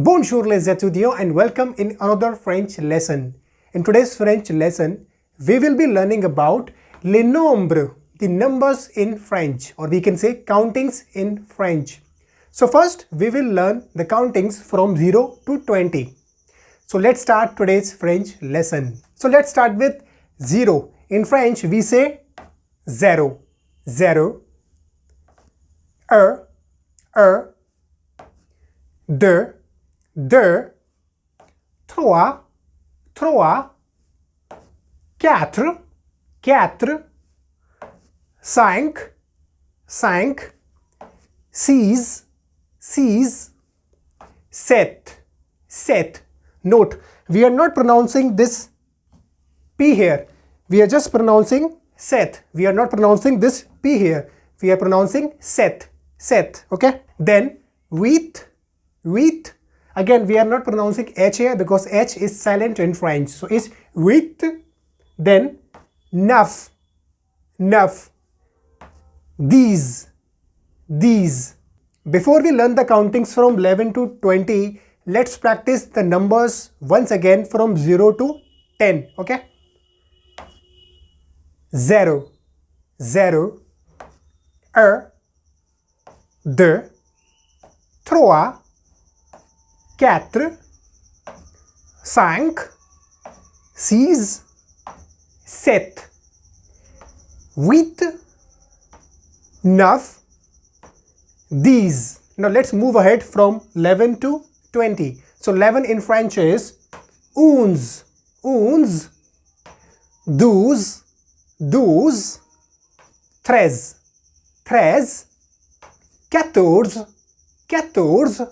Bonjour les étudiants and welcome in another French lesson. In today's French lesson, we will be learning about les nombres, the numbers in French, or we can say countings in French. So first we will learn the countings from 0 to 20. So let's start today's French lesson. So let's start with 0. In French we say zero, zero, deux, deux, trois, trois, quatre, quatre, cinq, cinq, six, six, sept, sept. Note, we are not pronouncing this P here. We are just pronouncing set. We are not pronouncing this P here. We are pronouncing set, set. Okay. Then huit, huit. Again, we are not pronouncing H here because H is silent in French. So it's huit. Then neuf, neuf. These. Before we learn the countings from 11 to 20, let's practice the numbers once again from 0 to 10. Okay. 0, 0, 1, 2, 3, 4, 5, 6, 7, 8, 9, 10. Now let's move ahead from 11 to 20. So 11 in French is onze, onze, douze, douze, treize, treize, quatorze, quatorze,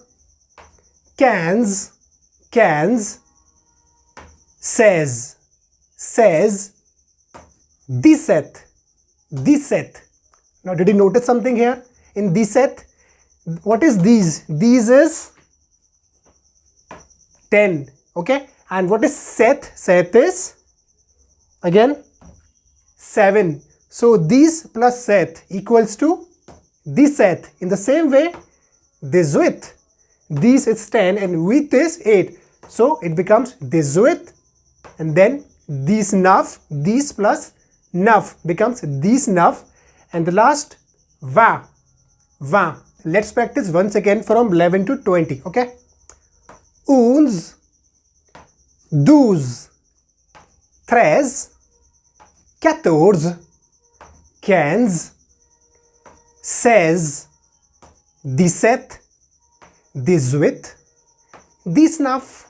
quinze, quinze, seize, seize, dix-sept, dix-sept. Now did you notice something here? In dix-sept, what is these? These is 10. Okay. And what is sept? Sept is again 7. So these plus sept equals to dix-sept. In the same way, dix-huit. This is 10 and huit is 8. So it becomes dix-huit and then dix-neuf. This plus neuf becomes dix-neuf. And the last, vingt. Vingt. Let's practice once again from 11 to 20. Okay. Onze, douze, treize, quatorze, quinze, seize, dix-sept, dix-huit, dix-neuf,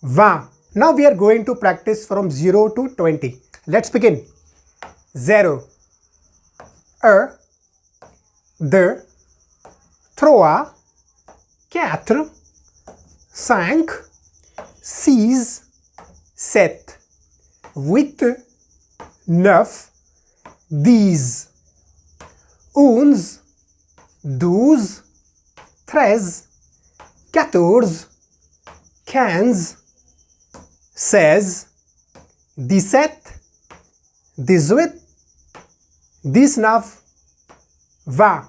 vingt. Now we are going to practice from 0 to 20. Let's begin. 0, 1, 2, 3, 4, 5, 6, 7, 8, 9, 10, 11, 12, 13, 14, 15, 16, 17, 18, 19, 20.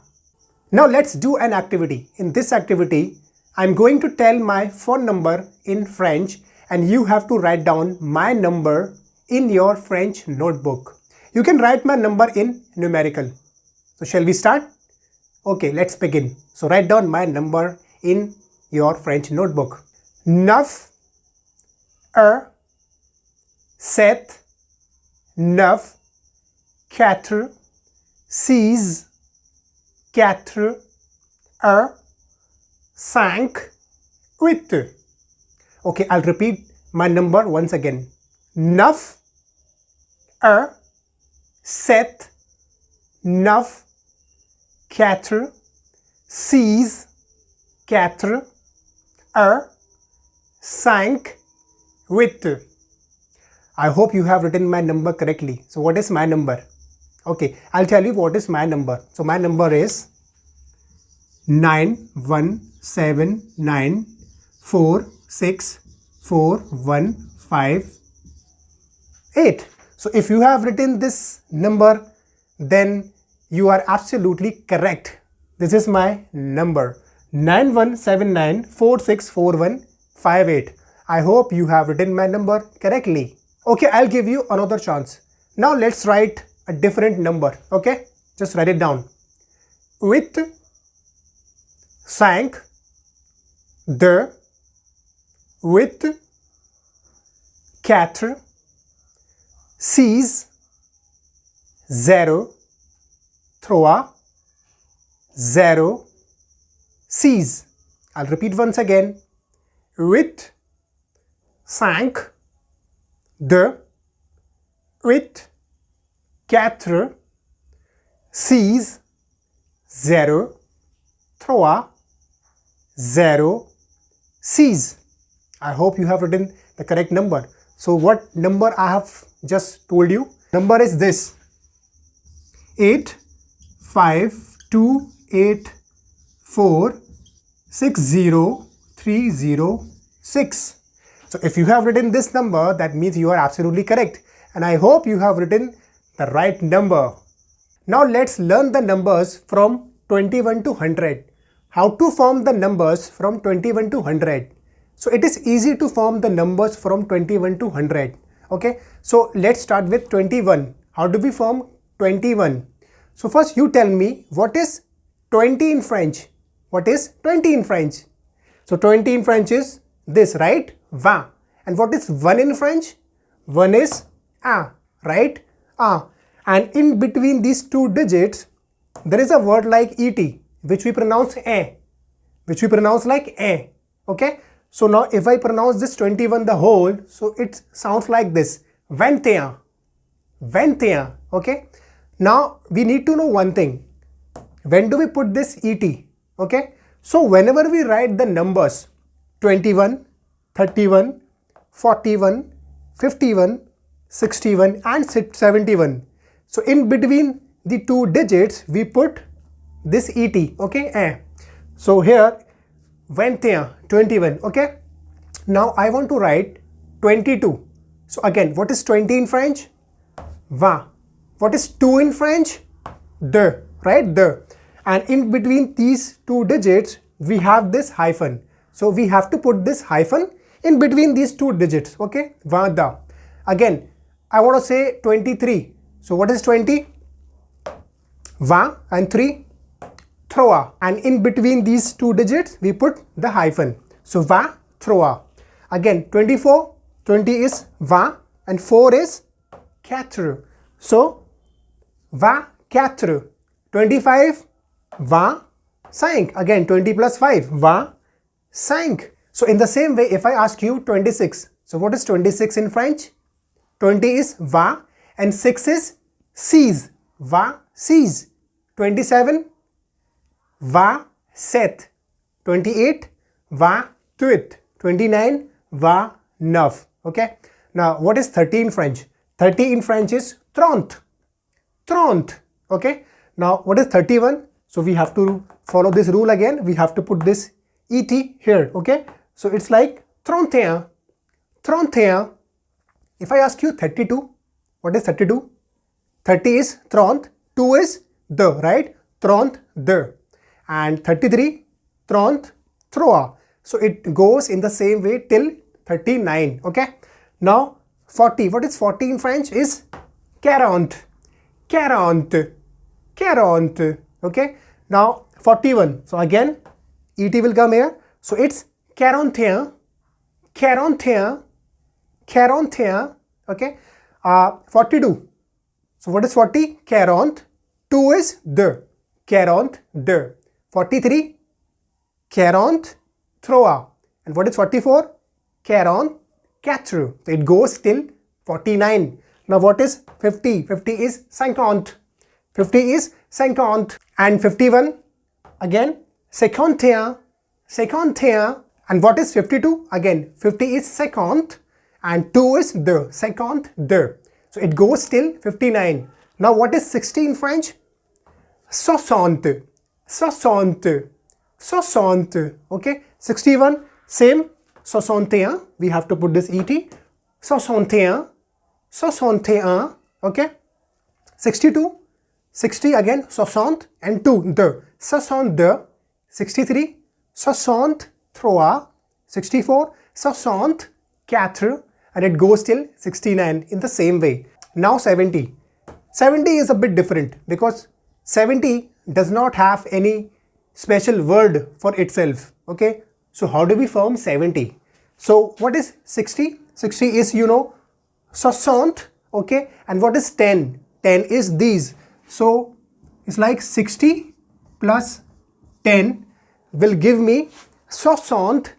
Now let's do an activity. In this activity, I'm going to tell my phone number in French and you have to write down my number in your French notebook. You can write my number in numerical. So shall we start? Okay, let's begin. So write down my number in your French notebook. 9, 1, 7, 9, 4, 6, 4, 1, 5, 8. Okay, I'll repeat my number once again. 9, 1, 7, 9, 4, 6, 4, 1, 5, 8. I hope you have written my number correctly. So what is my number? Okay, I'll tell you what is my number. So my number is 9179464158. So if you have written this number, then you are absolutely correct. This is my number 9179464158. I hope you have written my number correctly. Okay, I'll give you another chance. Now let's write a different number. Okay, just write it down. With sank de, with quatre, six, zero, trois, zero, six. I'll repeat once again. With cinq, deux, huit, quatre, six, zero, trois, zero, six. I hope you have written the correct number. So what number I have just told you? Number is this: 85284603006. So if you have written this number, that means you are absolutely correct, and I hope you have written the right number. Now let's learn the numbers from 21 to 100. How to form the numbers from 21 to 100. So it is easy to form the numbers from 21 to 100. Okay, so let's start with 21. How do we form 21? So first you tell me, what is 20 in French? What is 20 in French? So 20 in French is this, right? 20. And what is 1 in French? 1 is un, right? And in between these two digits, there is a word like et, which we pronounce a, which we pronounce like a. Okay, so now if I pronounce this 21 the whole, so it sounds like this: 21, 21. Okay, now we need to know one thing. When do we put this et? Okay, so whenever we write the numbers 21, 31, 41, 51, 61 and 71, so in between the two digits we put this et. Okay, so here 21, 21. Okay, now I want to write 22. So again, what is 20 in French? 20. What is 2 in French? De, right? De. And in between these two digits we have this hyphen, so we have to put this hyphen in between these two digits. Okay, 20. Again, I want to say 23. So what is 20? 20 and 3, 3. And in between these two digits we put the hyphen, so 23. Again 24, 20 is 20 and 4 is 4. So 24. 25, 25. Again 20 plus 5, 25. So in the same way, if I ask you 26, so what is 26 in French? 20 is 20 and 6 is 6, 26. 27, 27. 28, 28. 29, 29. Okay, now what is 30 in French? 30 in French is 30, 30. Okay, now what is 31? So we have to follow this rule again. We have to put this et here. Okay, so it's like 31, 31. If I ask you 32, what is 32? 30 is 30, 2 is the, right? 32. And 33, 33. So it goes in the same way till 39. Okay, now 40. What is 40 in French? Is 40, 40, 40. Okay, now 41. So again et will come here, so it's 41, 41, 41. Okay, 42. So what is 40? 40. 2 is the, 42. 43, 43. And what is 44? 44. So it goes till 49. Now what is 50? 50 is 50. 50 is 50. And 51, again 51, 51. And what is 52? Again 50 is 50 and 2 is the, 52. So it goes till 59. Now what is 60 in French? 60, 60, 60. Okay, 61, same, 61. We have to put this et, 61, 61. Okay, 62, 60 again, 60 and 2, the, 62. 63, 63, 64, 64, and it goes till 69 in the same way. Now 70. 70 is a bit different because 70 does not have any special word for itself. Okay, so how do we form 70? So what is 60? 60 is, you know, 60. Okay, and what is 10? 10 is these. So it's like 60 plus 10 will give me 60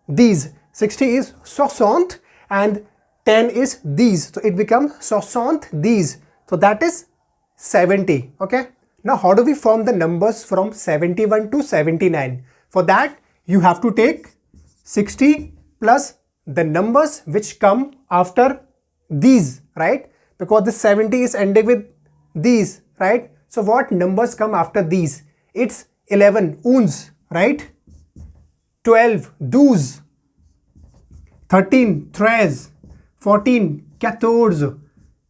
these. 60 is 60 and 10 is these. So it becomes 60 these. So that is 70. Okay. Now how do we form the numbers from 71 to 79? For that you have to take 60 plus the numbers which come after these, right? Because the 70 is ending with these, right? So what numbers come after these? It's 11 uns, right? 12 douze, 13 treize, 14 quatorze,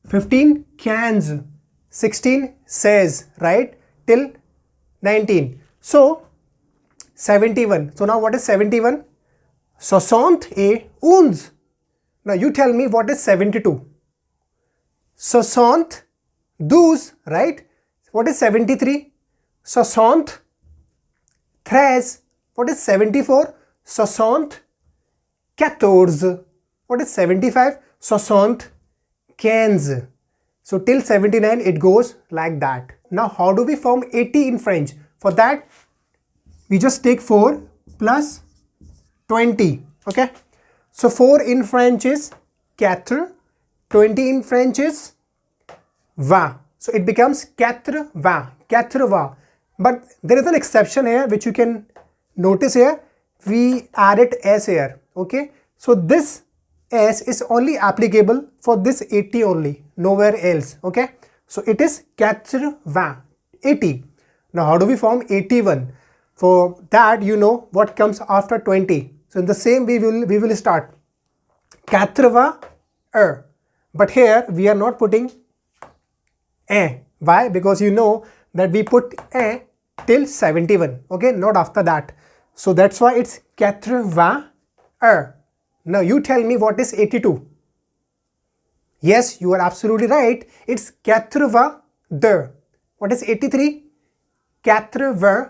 15 quinze, 16 seize, right? Till 19. So 71. So now what is 71? 71. Now you tell me what is 72? 72, right? What is 73? 73. What is 74? 74. What is 75? 75. So till 79 it goes like that. Now how do we form 80 in French? For that we just take 4 plus 20. Okay. So 4 in French is 4. 20 in French is 20. So it becomes 80. 80. But there is an exception here which you can notice here. We added s here. Okay. So this s is only applicable for this 80 only, nowhere else. Okay. So it is 80. 80. Now how do we form 81? For that you know what comes after 20. So in the same way we will start 80. But here we are not putting a. Why? Because you know that we put a till 71. Okay, not after that. So that's why it's 80. Now you tell me what is 82. Yes, you are absolutely right. It's 82. What is 83? 83.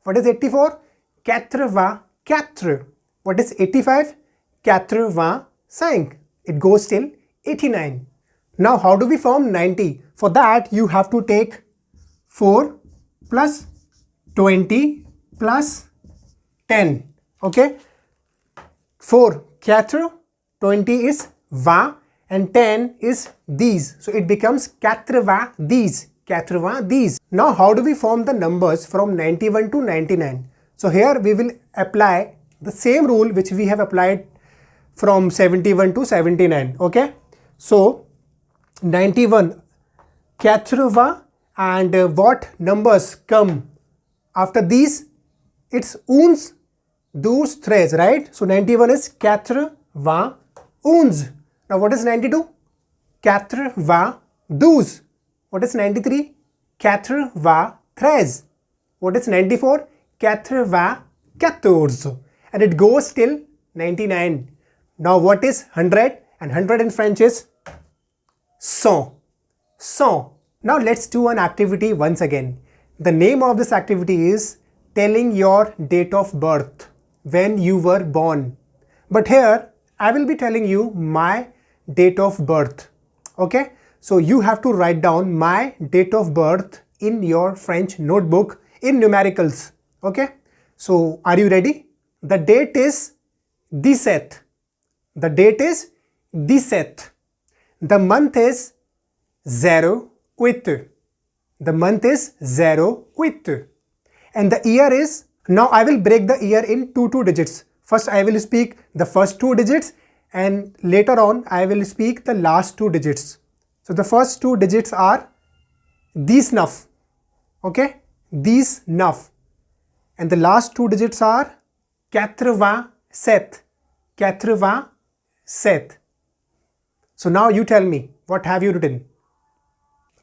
What is 84? 84. What is 85? 85. It goes till 89. Now how do we form 90? For that you have to take 4 plus 20 plus 10. Okay. 4 4, 20 is 20 and 10 is these. So it becomes 80 these. 80 these. Now how do we form the numbers from 91 to 99? So here we will apply the same rule which we have applied from 71 to 79. Okay. So 91, 80, and what numbers come after these? It's uns, douze, treize, right? So 91 is 80 uns. Now what is 92? 92. What is 93? 93. What is 94? 94. And it goes till 99. Now what is 100? And 100 in French is 100. 100. Now let's do an activity once again. The name of this activity is telling your date of birth, when you were born. But here I will be telling you my date of birth. Okay. So you have to write down my date of birth in your French notebook in numericals. Okay. So are you ready? The date is 17. The date is 17. The month is 08. The month is 08. And the year is, now I will break the year in two digits. First I will speak the first 2 digits and later on I will speak the last 2 digits. So the first 2 digits are these nuff. Okay, these nuff. And the last 2 digits are 87. 87. So now you tell me, what have you written?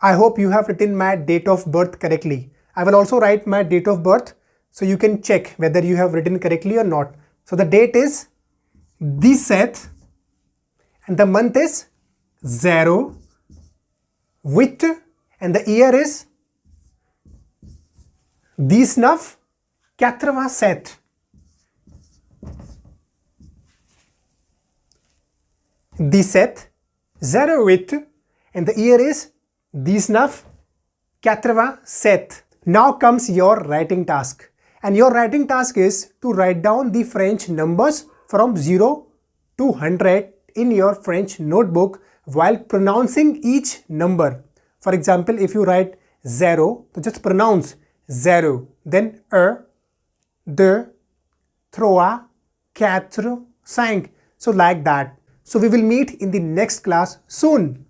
I hope you have written my date of birth correctly. I will also write my date of birth So you can check whether you have written correctly or not. So the date is 17 and the month is 0 with and the year is 1987. 17, 08 and the year is 1987. Now comes your writing task, and your writing task is to write down the French numbers from 0 to 100 in your French notebook while pronouncing each number. For example, if you write 0, so just pronounce 0, then 1, 2, 3, 4, 5. So like that. So we will meet in the next class soon.